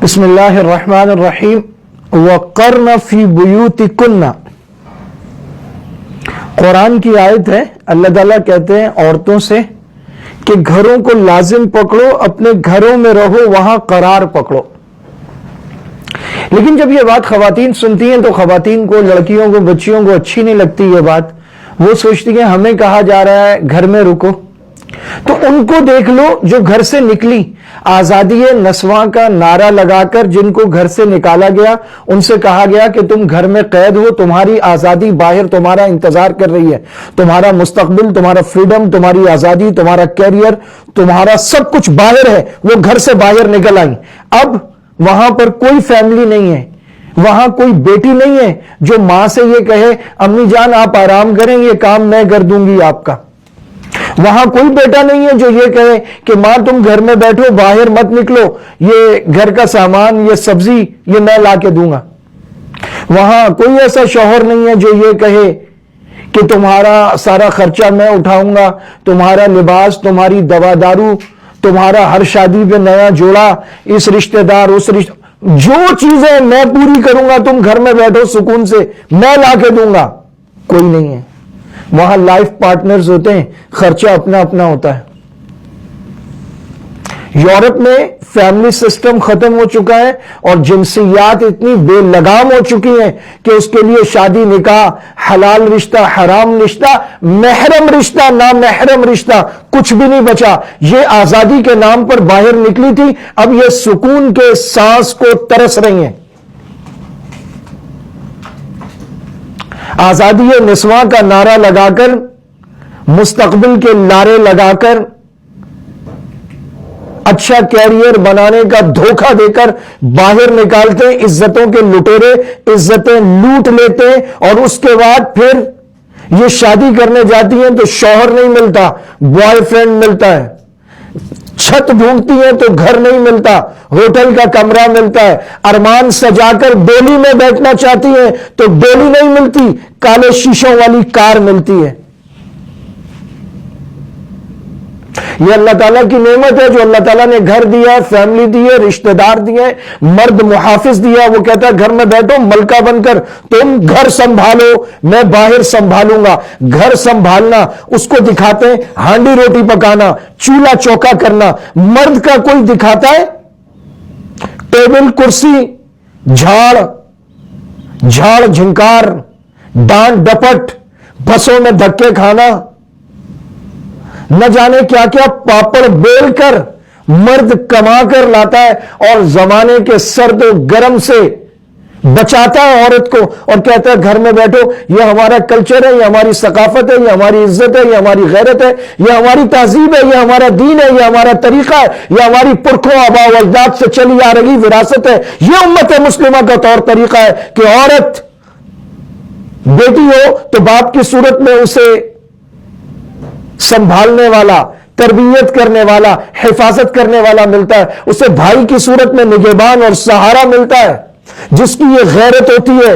بسم اللہ الرحمن الرحیم وقرن فی بیوتکن، قرآن کی آیت ہے۔ اللہ تعالیٰ کہتے ہیں عورتوں سے کہ گھروں کو لازم پکڑو، اپنے گھروں میں رہو، وہاں قرار پکڑو۔ لیکن جب یہ بات خواتین سنتی ہیں تو خواتین کو، لڑکیوں کو، بچیوں کو اچھی نہیں لگتی یہ بات۔ وہ سوچتی ہیں ہمیں کہا جا رہا ہے گھر میں رکو، تو ان کو دیکھ لو جو گھر سے نکلی آزادی نسواں کا نعرہ لگا کر، جن کو گھر سے نکالا گیا، ان سے کہا گیا کہ تم گھر میں قید ہو، تمہاری آزادی باہر تمہارا انتظار کر رہی ہے، تمہارا مستقبل، تمہارا فریڈم، تمہاری آزادی، تمہارا کیریئر، تمہارا سب کچھ باہر ہے۔ وہ گھر سے باہر نکل آئیں۔ اب وہاں پر کوئی فیملی نہیں ہے، وہاں کوئی بیٹی نہیں ہے جو ماں سے یہ کہے امی جان آپ آرام کریں، یہ کام میں کر دوں گی آپ کا۔ وہاں کوئی بیٹا نہیں ہے جو یہ کہے کہ ماں تم گھر میں بیٹھو، باہر مت نکلو، یہ گھر کا سامان، یہ سبزی یہ میں لا کے دوں گا۔ وہاں کوئی ایسا شوہر نہیں ہے جو یہ کہے کہ تمہارا سارا خرچہ میں اٹھاؤں گا، تمہارا لباس، تمہاری دوا دارو، تمہارا ہر شادی پہ نیا جوڑا، اس رشتہ دار اس رشتہ، جو چیزیں میں پوری کروں گا، تم گھر میں بیٹھو سکون سے، میں لا کے دوں گا۔ کوئی نہیں ہے۔ وہاں لائف پارٹنرز ہوتے ہیں، خرچہ اپنا اپنا ہوتا ہے۔ یورپ میں فیملی سسٹم ختم ہو چکا ہے اور جنسیات اتنی بے لگام ہو چکی ہیں کہ اس کے لیے شادی، نکاح، حلال رشتہ، حرام رشتہ، محرم رشتہ، نامحرم رشتہ، کچھ بھی نہیں بچا۔ یہ آزادی کے نام پر باہر نکلی تھی، اب یہ سکون کے سانس کو ترس رہی ہیں۔ آزادی نسواں کا نعرہ لگا کر، مستقبل کے نعرے لگا کر، اچھا کیریئر بنانے کا دھوکہ دے کر باہر نکالتے ہیں، عزتوں کے لٹیرے عزتیں لوٹ لیتے ہیں، اور اس کے بعد پھر یہ شادی کرنے جاتی ہیں تو شوہر نہیں ملتا، بوائے فرینڈ ملتا ہے۔ چھت ڈھونڈتی ہیں تو گھر نہیں ملتا، ہوٹل کا کمرہ ملتا ہے۔ ارمان سجا کر ڈولی میں بیٹھنا چاہتی ہیں تو ڈولی نہیں ملتی، کالے شیشوں والی کار ملتی ہے۔ یہ اللہ تعالیٰ کی نعمت ہے جو اللہ تعالیٰ نے گھر دیا ہے، فیملی دی ہے، رشتہ دار دیے، مرد محافظ دیا۔ وہ کہتا ہے گھر میں بیٹھو ملکہ بن کر، تم گھر سنبھالو، میں باہر سنبھالوں گا۔ گھر سنبھالنا اس کو دکھاتے ہیں ہانڈی روٹی پکانا، چولہا چوکا کرنا۔ مرد کا کوئی دکھاتا ہے ٹیبل کرسی، جھاڑ جھنکار، ڈانٹ ڈپٹ، بسوں میں دھکے کھانا، نہ جانے کیا کیا پاپڑ بیل کر مرد کما کر لاتا ہے اور زمانے کے سرد و گرم سے بچاتا ہے عورت کو، اور کہتا ہے گھر میں بیٹھو، یہ ہمارا کلچر ہے، یہ ہماری ثقافت ہے، یہ ہماری عزت ہے، یہ ہماری غیرت ہے، یہ ہماری تہذیب ہے، یہ ہمارا دین ہے، یہ ہمارا طریقہ ہے، یہ ہماری پرکھوں آباء و اجداد سے چلی آ رہی وراثت ہے۔ یہ امت مسلمہ کا طور طریقہ ہے کہ عورت بیٹی ہو تو باپ کی صورت میں اسے سنبھالنے والا، تربیت کرنے والا، حفاظت کرنے والا ملتا ہے، اسے بھائی کی صورت میں نگہبان اور سہارا ملتا ہے، جس کی یہ غیرت ہوتی ہے۔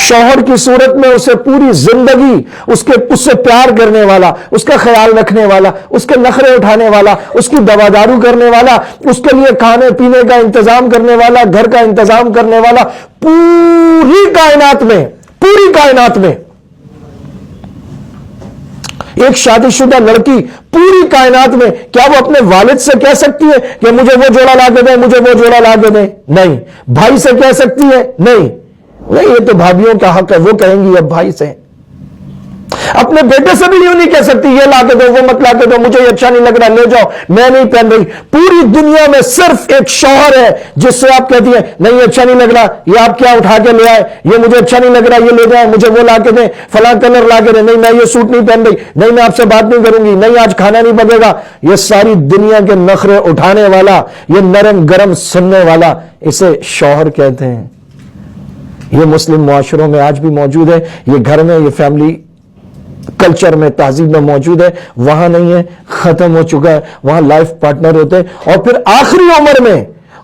شوہر کی صورت میں اسے پوری زندگی اس سے پیار کرنے والا، اس کا خیال رکھنے والا، اس کے نخرے اٹھانے والا، اس کی دوادارو کرنے والا، اس کے لیے کھانے پینے کا انتظام کرنے والا، گھر کا انتظام کرنے والا، پوری کائنات میں ایک شادی شدہ لڑکی پوری کائنات میں، کیا وہ اپنے والد سے کہہ سکتی ہے کہ مجھے وہ جوڑا لا کے دیں، مجھے وہ جوڑا لا کے دیں؟ نہیں۔ بھائی سے کہہ سکتی ہے؟ نہیں۔ یہ تو بھابھیوں کا حق ہے، وہ کہیں گی اب بھائی سے۔ اپنے بیٹے سے بھی یوں نہیں کہہ سکتی یہ لا کے دو، وہ مت لا کے دو، مجھے یہ اچھا نہیں لگ رہا، لے جاؤ، میں نہیں پہن رہی۔ پوری دنیا میں صرف ایک شوہر ہے جس سے آپ کہتی ہیں نہیں یہ اچھا نہیں لگ رہا، یہ آپ کیا اٹھا کے لے آئے، یہ مجھے اچھا نہیں لگ رہا، یہ لے جائیں، مجھے وہ لا کے دیں، فلاں کلر لا کے دیں، نہیں میں یہ سوٹ نہیں پہن رہی، نہیں میں آپ سے بات نہیں کروں گی، نہیں آج کھانا نہیں بنے گا۔ یہ ساری دنیا کے نخرے اٹھانے والا، یہ نرم گرم سننے والا، اسے شوہر کہتے ہیں۔ یہ مسلم معاشروں میں آج بھی موجود ہے، یہ گھر میں، یہ فیملی کلچر میں، تہذیب میں موجود ہے۔ وہاں نہیں ہے، ختم ہو چکا ہے۔ وہاں لائف پارٹنر ہوتے ہیں، اور پھر آخری عمر میں